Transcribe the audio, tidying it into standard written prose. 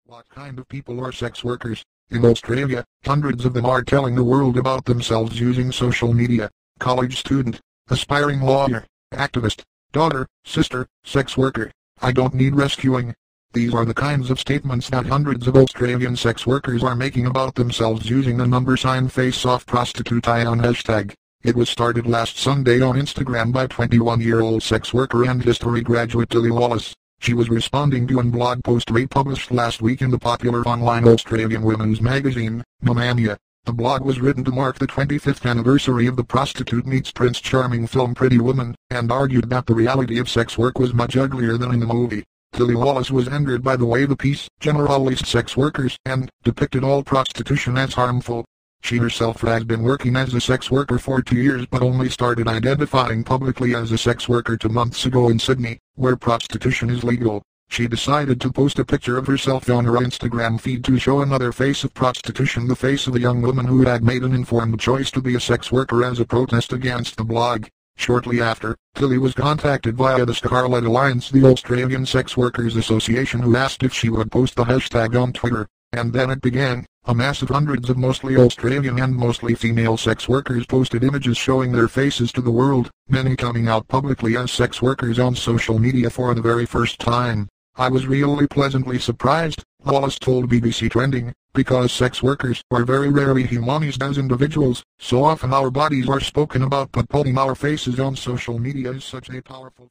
What kind of people are sex workers? In Australia, hundreds of them are telling the world about themselves using social media. College student, aspiring lawyer, activist, daughter, sister, sex worker. I don't need rescuing. These are the kinds of statements that hundreds of Australian sex workers are making about themselves using the number sign #FaceOffProstitute hashtag. It was started last Sunday on Instagram by 21-year-old sex worker and history graduate Tilly Wallace. She was responding to a blog post republished last week in the popular online Australian women's magazine, Mamamia. The blog was written to mark the 25th anniversary of the Prostitute Meets Prince Charming film Pretty Woman, and argued that the reality of sex work was much uglier than in the movie. Tilly Wallace was angered by the way the piece generalized sex workers and depicted all prostitution as harmful. She herself has been working as a sex worker for 2 years but only started identifying publicly as a sex worker 2 months ago in Sydney, where prostitution is legal. She decided to post a picture of herself on her Instagram feed to show another face of prostitution, the face of a young woman who had made an informed choice to be a sex worker as a protest against the blog. Shortly after, Tilly was contacted via the Scarlet Alliance, the Australian Sex Workers Association, who asked if she would post the hashtag on Twitter. And then it began. A mass of hundreds of mostly Australian and mostly female sex workers posted images showing their faces to the world, many coming out publicly as sex workers on social media for the very first time. I was really pleasantly surprised, Wallace told BBC Trending, because sex workers are very rarely humanized as individuals. So often our bodies are spoken about, but putting our faces on social media is such a powerful